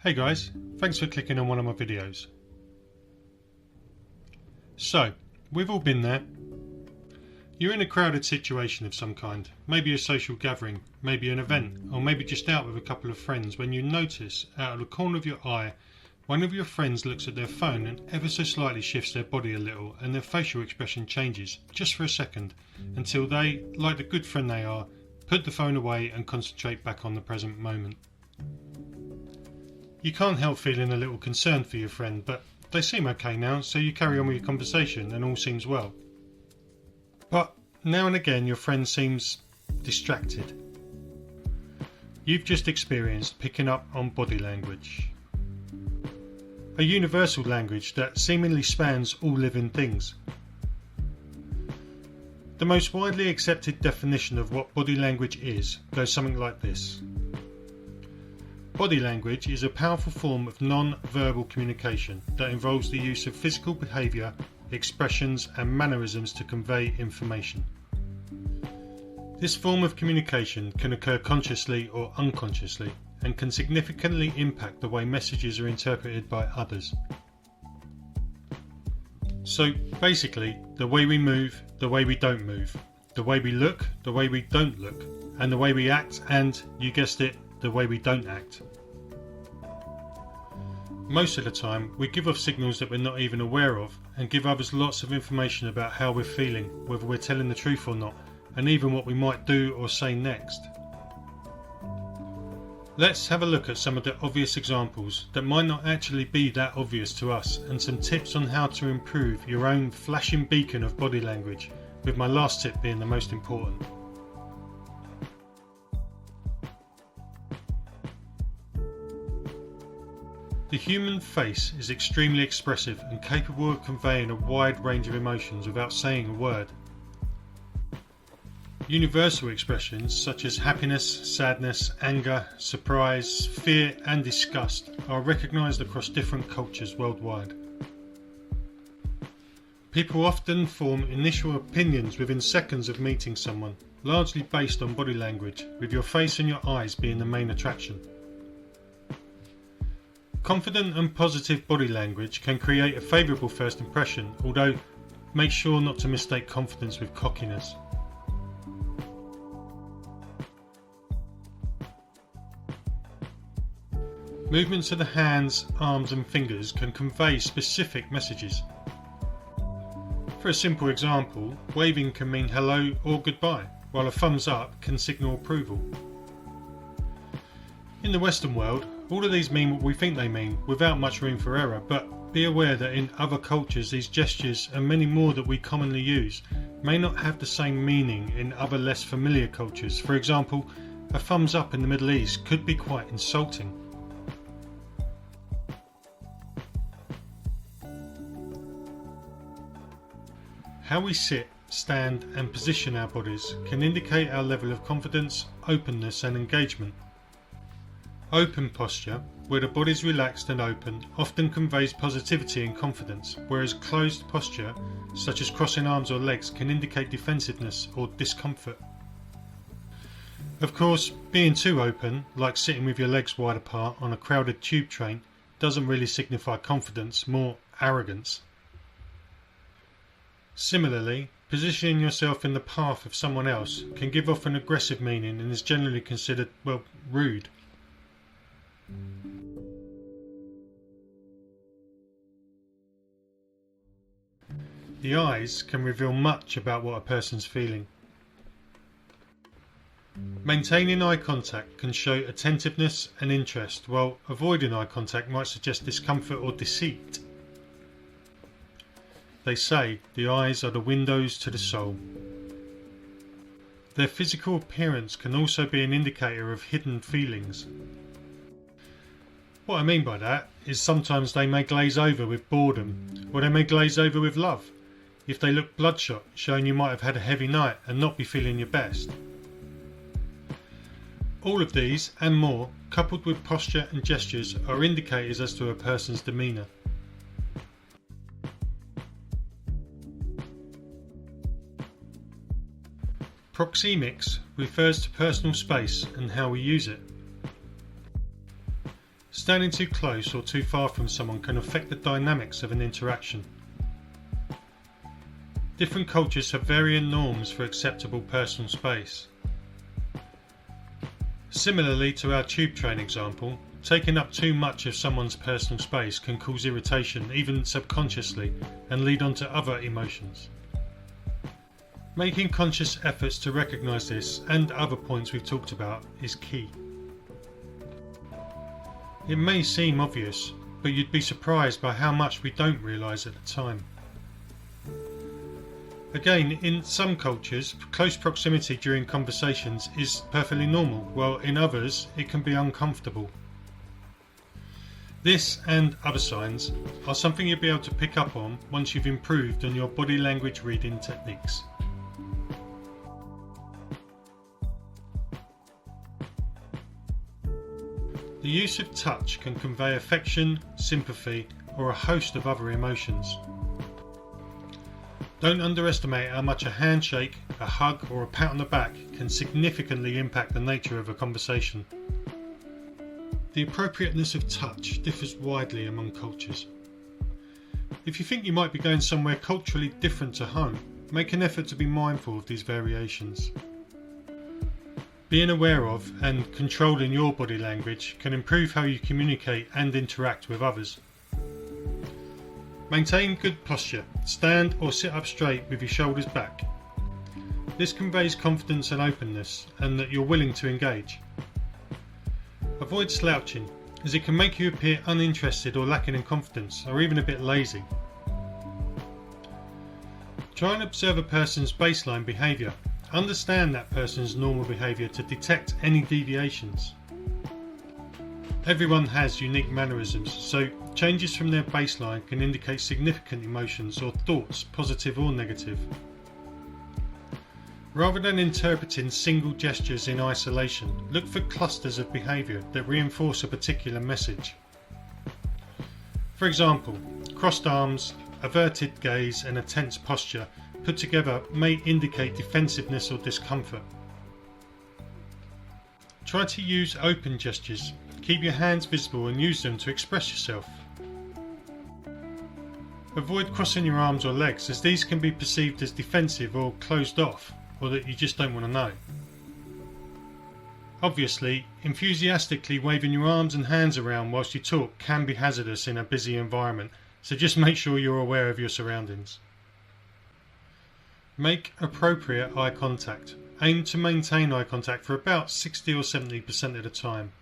Hey guys, thanks for clicking on one of my videos. So, we've all been there. You're in a crowded situation of some kind, maybe a social gathering, maybe an event, or maybe just out with a couple of friends when you notice, out of the corner of your eye, one of your friends looks at their phone and ever so slightly shifts their body a little and their facial expression changes, just for a second, until they, like the good friend they are, put the phone away and concentrate back on the present moment. You can't help feeling a little concerned for your friend, but they seem okay now, so you carry on with your conversation and all seems well. But now and again your friend seems distracted. You've just experienced picking up on body language. A universal language that seemingly spans all living things. The most widely accepted definition of what body language is goes something like this. Body language is a powerful form of non-verbal communication that involves the use of physical behaviour, expressions and mannerisms to convey information. This form of communication can occur consciously or unconsciously and can significantly impact the way messages are interpreted by others. So basically, the way we move, the way we don't move, the way we look, the way we don't look, and the way we act and, you guessed it, the way we don't act. Most of the time we give off signals that we're not even aware of and give others lots of information about how we're feeling, whether we're telling the truth or not, and even what we might do or say next. Let's have a look at some of the obvious examples that might not actually be that obvious to us and some tips on how to improve your own flashing beacon of body language, with my last tip being the most important. The human face is extremely expressive and capable of conveying a wide range of emotions without saying a word. Universal expressions such as happiness, sadness, anger, surprise, fear and disgust are recognised across different cultures worldwide. People often form initial opinions within seconds of meeting someone, largely based on body language, with your face and your eyes being the main attraction. Confident and positive body language can create a favourable first impression, although make sure not to mistake confidence with cockiness. Movements of the hands, arms and fingers can convey specific messages. For a simple example, waving can mean hello or goodbye, while a thumbs up can signal approval. In the Western world, all of these mean what we think they mean, without much room for error, but be aware that in other cultures these gestures and many more that we commonly use may not have the same meaning in other less familiar cultures. For example, a thumbs up in the Middle East could be quite insulting. How we sit, stand and position our bodies can indicate our level of confidence, openness and engagement. Open posture, where the body is relaxed and open, often conveys positivity and confidence, whereas closed posture, such as crossing arms or legs, can indicate defensiveness or discomfort. Of course, being too open, like sitting with your legs wide apart on a crowded tube train, doesn't really signify confidence, more arrogance. Similarly, positioning yourself in the path of someone else can give off an aggressive meaning and is generally considered, rude. The eyes can reveal much about what a person's feeling. Maintaining eye contact can show attentiveness and interest, while avoiding eye contact might suggest discomfort or deceit. They say the eyes are the windows to the soul. Their physical appearance can also be an indicator of hidden feelings. What I mean by that is sometimes they may glaze over with boredom, or they may glaze over with love, if they look bloodshot, showing you might have had a heavy night and not be feeling your best. All of these and more, coupled with posture and gestures, are indicators as to a person's demeanour. Proxemics refers to personal space and how we use it. Standing too close or too far from someone can affect the dynamics of an interaction. Different cultures have varying norms for acceptable personal space. Similarly to our tube train example, taking up too much of someone's personal space can cause irritation, even subconsciously, and lead on to other emotions. Making conscious efforts to recognise this and other points we've talked about is key. It may seem obvious, but you'd be surprised by how much we don't realise at the time. Again, in some cultures, close proximity during conversations is perfectly normal, while in others it can be uncomfortable. This and other signs are something you'll be able to pick up on once you've improved on your body language reading techniques. The use of touch can convey affection, sympathy, or a host of other emotions. Don't underestimate how much a handshake, a hug, or a pat on the back can significantly impact the nature of a conversation. The appropriateness of touch differs widely among cultures. If you think you might be going somewhere culturally different to home, make an effort to be mindful of these variations. Being aware of and controlling your body language can improve how you communicate and interact with others. Maintain good posture. Stand or sit up straight with your shoulders back. This conveys confidence and openness, and that you're willing to engage. Avoid slouching, as it can make you appear uninterested or lacking in confidence, or even a bit lazy. Try and observe a person's baseline behaviour. Understand that person's normal behaviour to detect any deviations. Everyone has unique mannerisms, so changes from their baseline can indicate significant emotions or thoughts, positive or negative. Rather than interpreting single gestures in isolation, look for clusters of behaviour that reinforce a particular message. For example, crossed arms, averted gaze and a tense posture put together may indicate defensiveness or discomfort. Try to use open gestures. Keep your hands visible and use them to express yourself. Avoid crossing your arms or legs, as these can be perceived as defensive or closed off, or that you just don't want to know. Obviously, enthusiastically waving your arms and hands around whilst you talk can be hazardous in a busy environment, so just make sure you're aware of your surroundings. Make appropriate eye contact. Aim to maintain eye contact for about 60 or 70% of the time.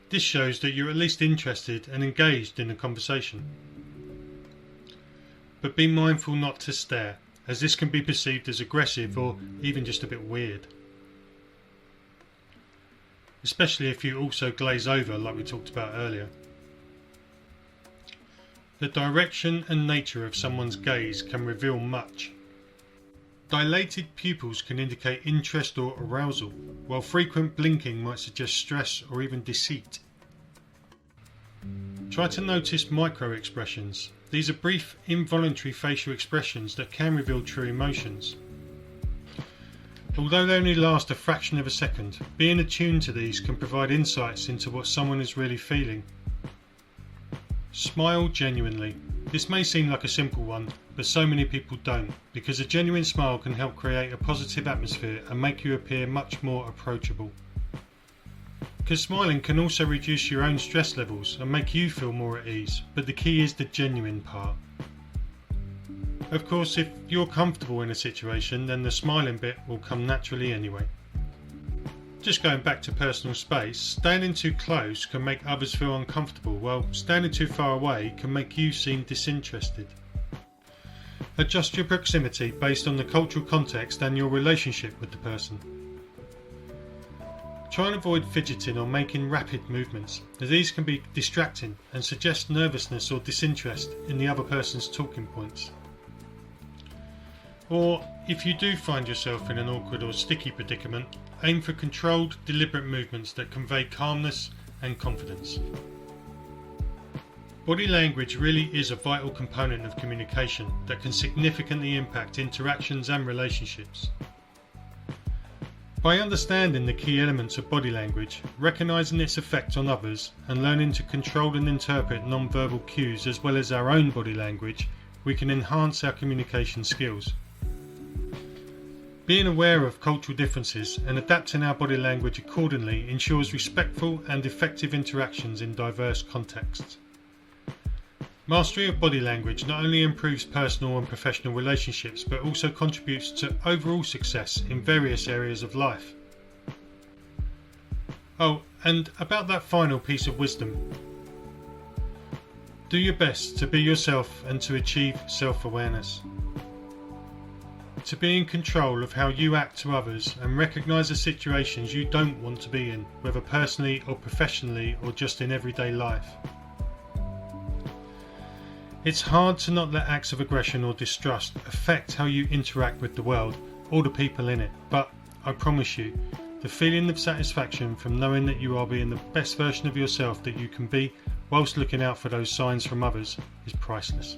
This shows that you're at least interested and engaged in the conversation. But be mindful not to stare, as this can be perceived as aggressive or even just a bit weird. Especially if you also glaze over like we talked about earlier. The direction and nature of someone's gaze can reveal much. Dilated pupils can indicate interest or arousal, while frequent blinking might suggest stress or even deceit. Try to notice micro-expressions. These are brief, involuntary facial expressions that can reveal true emotions. Although they only last a fraction of a second, being attuned to these can provide insights into what someone is really feeling. Smile genuinely. This may seem like a simple one, but so many people don't, because a genuine smile can help create a positive atmosphere and make you appear much more approachable. Because smiling can also reduce your own stress levels and make you feel more at ease, but the key is the genuine part. Of course, if you're comfortable in a situation, then the smiling bit will come naturally anyway. Just going back to personal space, standing too close can make others feel uncomfortable, while standing too far away can make you seem disinterested. Adjust your proximity based on the cultural context and your relationship with the person. Try and avoid fidgeting or making rapid movements, as these can be distracting and suggest nervousness or disinterest in the other person's talking points. Or, if you do find yourself in an awkward or sticky predicament, aim for controlled, deliberate movements that convey calmness and confidence. Body language really is a vital component of communication that can significantly impact interactions and relationships. By understanding the key elements of body language, recognising its effect on others, and learning to control and interpret non-verbal cues as well as our own body language, we can enhance our communication skills. Being aware of cultural differences and adapting our body language accordingly ensures respectful and effective interactions in diverse contexts. Mastery of body language not only improves personal and professional relationships but also contributes to overall success in various areas of life. Oh, and about that final piece of wisdom. Do your best to be yourself and to achieve self-awareness. To be in control of how you act to others and recognise the situations you don't want to be in, whether personally or professionally or just in everyday life. It's hard to not let acts of aggression or distrust affect how you interact with the world or the people in it, but I promise you, the feeling of satisfaction from knowing that you are being the best version of yourself that you can be whilst looking out for those signs from others is priceless.